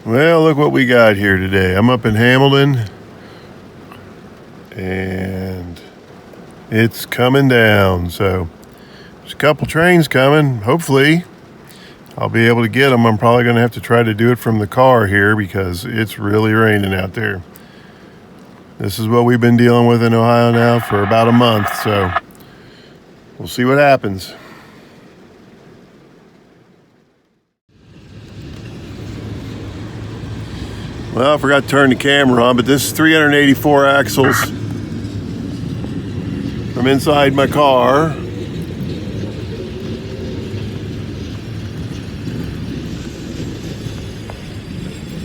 Well, look what we got here today. I'm up in Hamilton, and it's coming down. So there's a couple trains coming. Hopefully, I'll be able to get them. I'm probably going to have to try to do it from the car here because it's really raining out there. This is what we've been dealing with in Ohio now for about a month, so we'll see what happens. Well, I forgot to turn the camera on, but this is 384 axles from inside my car.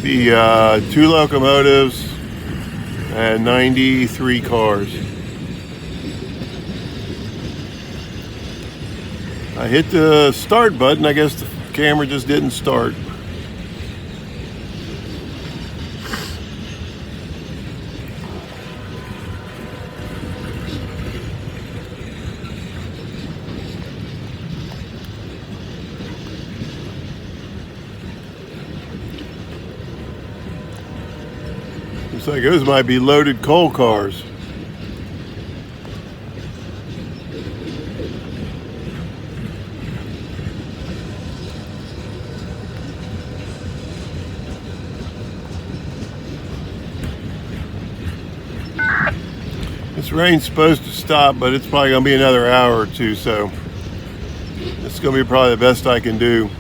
The 2 locomotives and 93 cars. I hit the start button. I guess the camera just didn't start. Looks like those might be loaded coal cars. This rain's supposed to stop, but it's probably going to be another hour or two, so it's going to be probably the best I can do.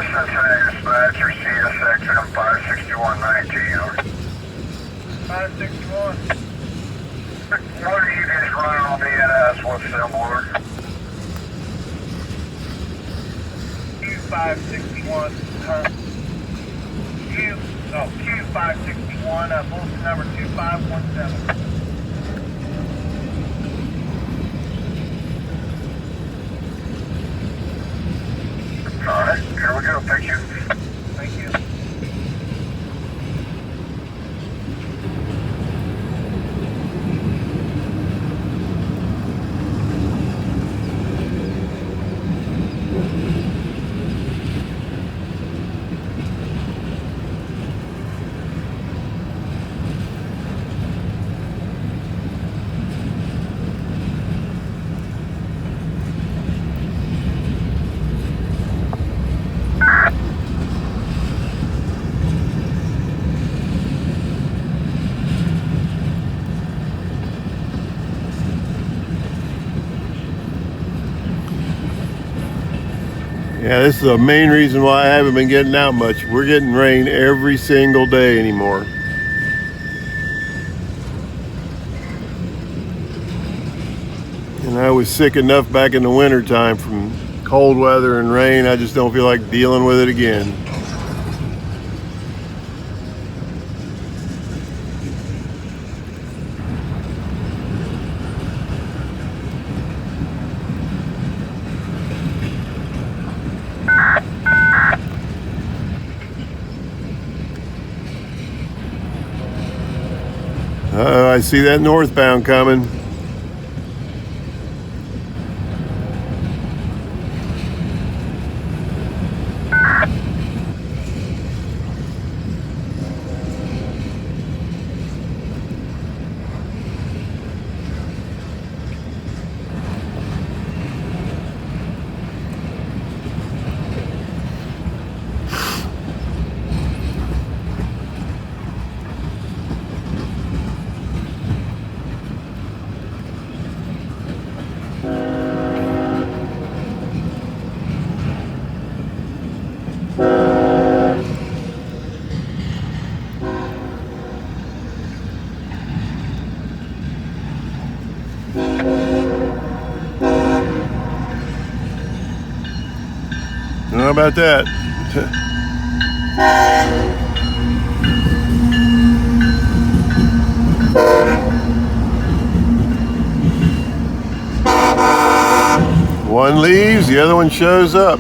Cincinnati dispatch, your CSX and 56119. 561. What are you guys running on the NS? What's the board? Q561. Q561. Bulletin number 2517. Alright, here we go. Thank you. Thank you. Yeah, this is the main reason why I haven't been getting out much. We're getting rain every single day anymore. And I was sick enough back in the winter time from cold weather and rain. I just don't feel like dealing with it again. I see that northbound coming. How about that? One leaves, the other one shows up.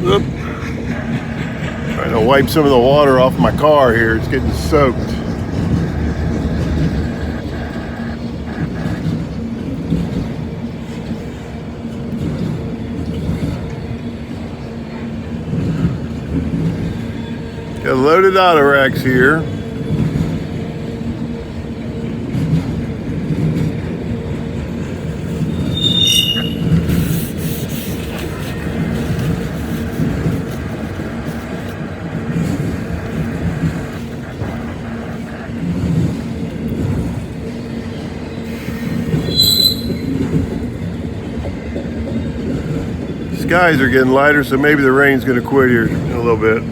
Oop. Trying to wipe some of the water off my car here. It's getting soaked. Got loaded autoracks here. Skies are getting lighter, so maybe the rain's going to quit here in a little bit.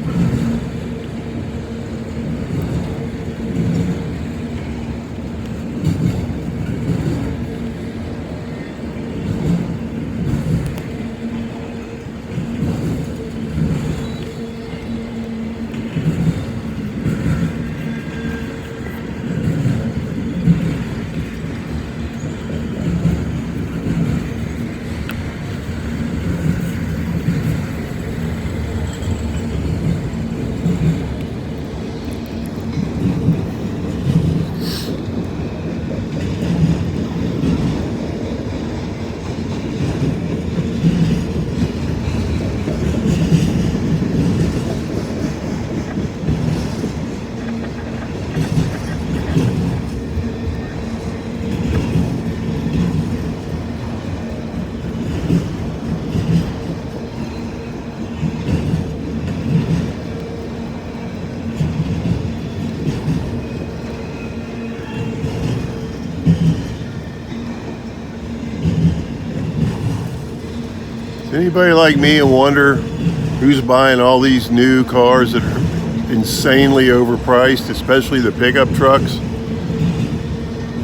Anybody like me and wonder who's buying all these new cars that are insanely overpriced, especially the pickup trucks?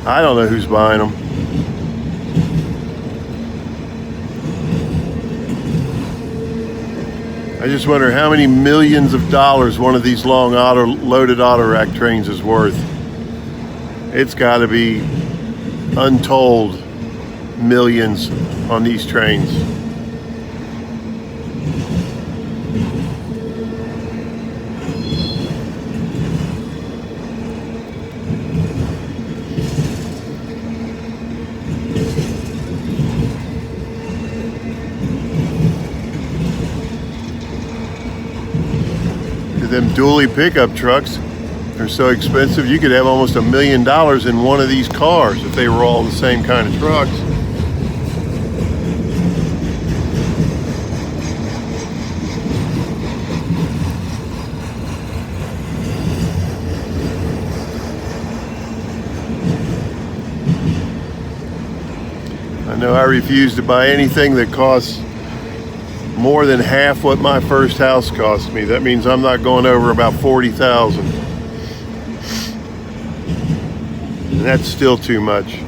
I don't know who's buying them. I just wonder how many millions of dollars one of these long loaded autorack trains is worth. It's got to be untold millions on these trains. Them dually pickup trucks are so expensive, you could have almost $1 million in one of these cars if they were all the same kind of trucks. I know I refuse to buy anything that costs more than half what my first house cost me. That means I'm not going over about $40,000. And that's still too much.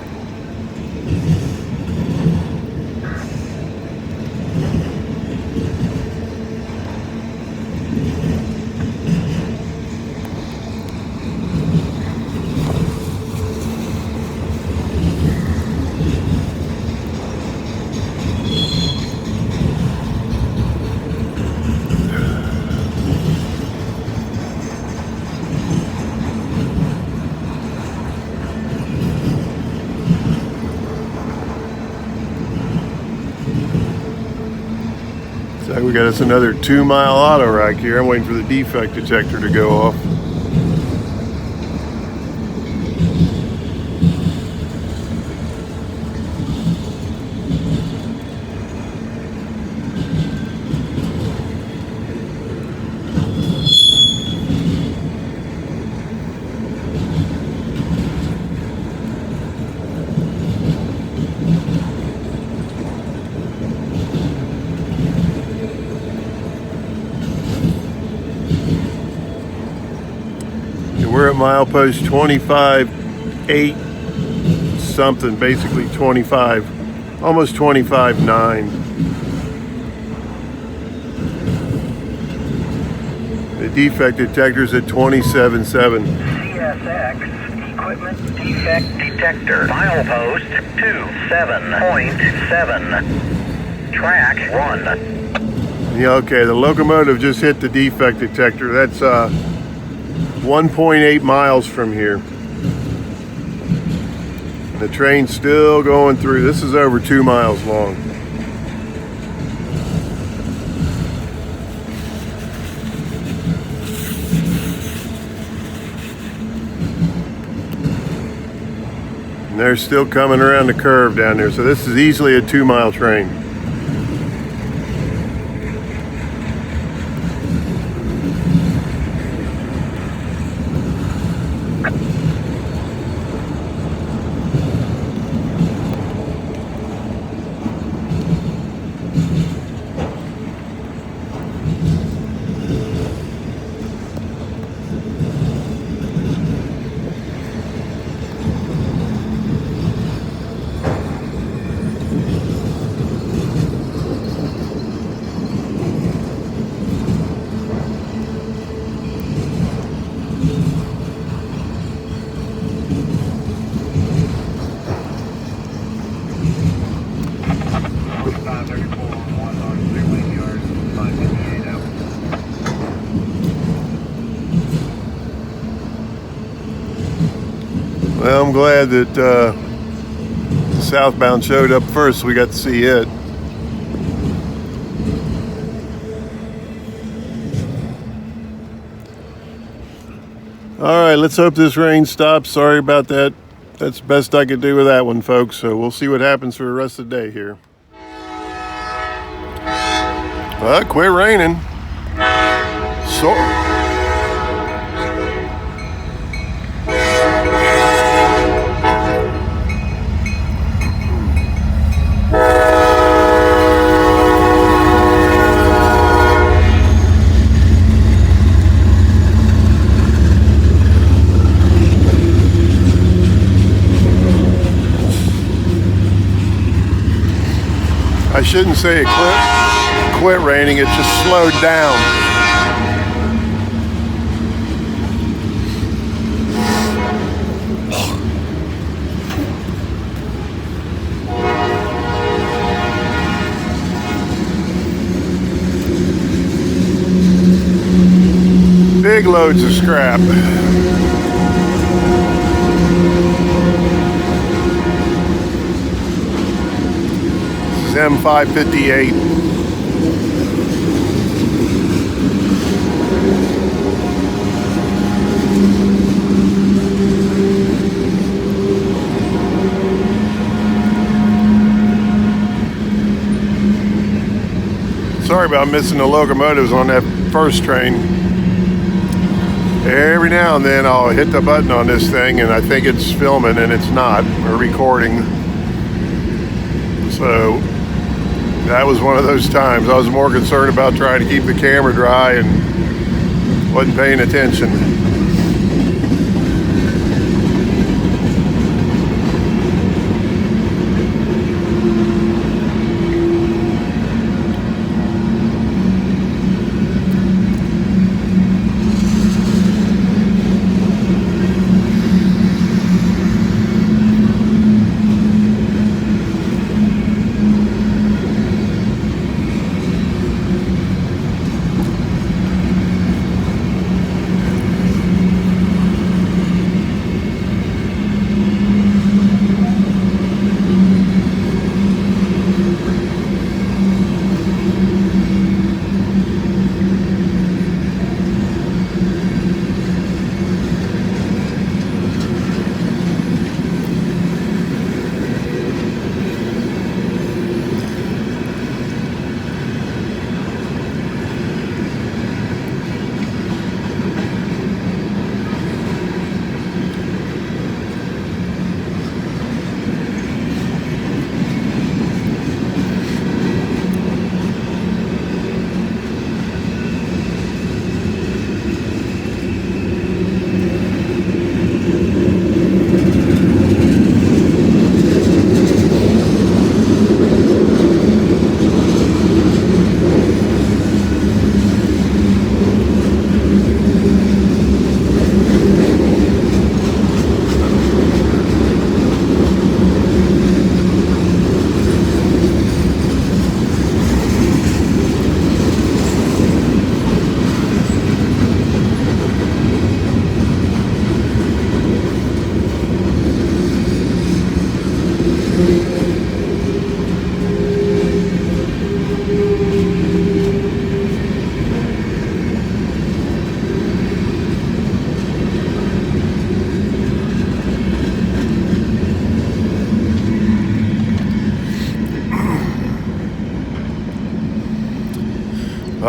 So we got us another 2-mile auto rack here. I'm waiting for the defect detector to go off. So we're at milepost 25.8 something, basically 25, almost 25.9. The defect detector's at 27.7. CSX equipment defect detector. Milepost 27.7. Track 1. Yeah, okay, the locomotive just hit the defect detector. That's 1.8 miles from here. The train's still going through. This is over 2 miles long. And they're still coming around the curve down there. So this is easily a 2-mile train. Well, I'm glad that the southbound showed up first. So we got to see it. All right, let's hope this rain stops. Sorry about that. That's the best I could do with that one, folks. So we'll see what happens for the rest of the day here. Quit raining. I shouldn't say it quit raining, it just slowed down. Big loads of scrap. This is M558. Sorry about missing the locomotives on that first train. Every now and then I'll hit the button on this thing and I think it's filming and it's not, or recording. So that was one of those times. I was more concerned about trying to keep the camera dry and wasn't paying attention.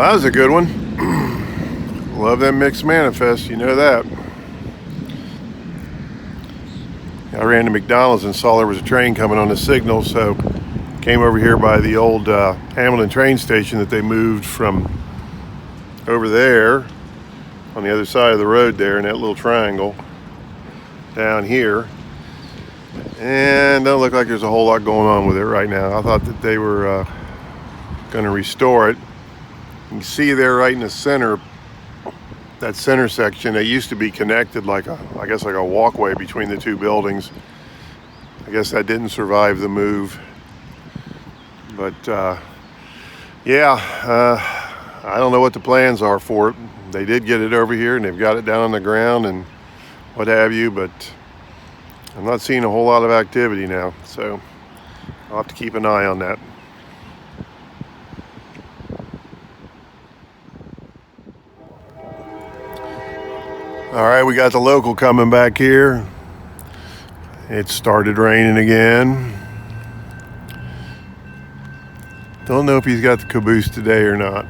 Well, that was a good one. Love them mixed manifests, you know that. I ran to McDonald's and saw there was a train coming on the signal, so came over here by the old Hamilton train station that they moved from over there on the other side of the road there in that little triangle down here. And don't look like there's a whole lot going on with it right now. I thought that they were going to restore it. You can see there right in the center, that center section, they used to be connected like I guess like a walkway between the two buildings. I guess that didn't survive the move. But yeah, I don't know what the plans are for it. They did get it over here and they've got it down on the ground and what have you, but I'm not seeing a whole lot of activity now, so I'll have to keep an eye on that. All right, we got the local coming back here. It started raining again. Don't know if he's got the caboose today or not.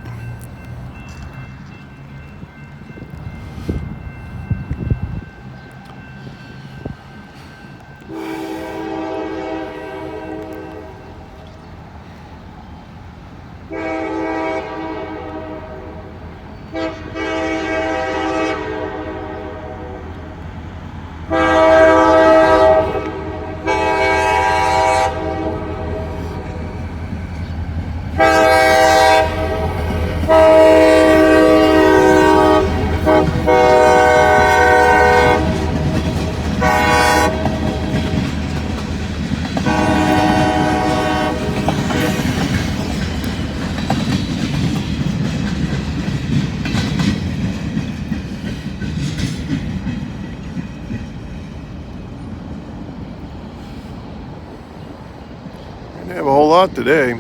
Didn't have a whole lot today.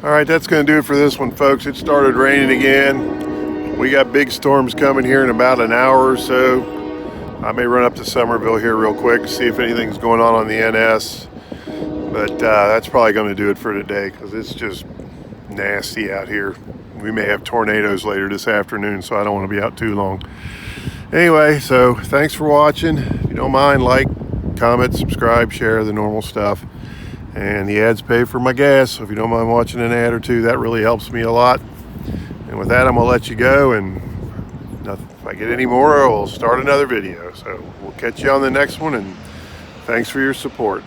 All right, that's going to do it for this one, folks. It started raining again. We got big storms coming here in about an hour or so. I may run up to Somerville here real quick, see if anything's going on the NS. But that's probably going to do it for today because it's just nasty out here. We may have tornadoes later this afternoon, so I don't want to be out too long. Anyway, so thanks for watching. If you don't mind, like, comment, subscribe, share, the normal stuff. And the ads pay for my gas, so if you don't mind watching an ad or two, that really helps me a lot. And with that, I'm going to let you go, and if I get any more, I'll start another video. So we'll catch you on the next one, and thanks for your support.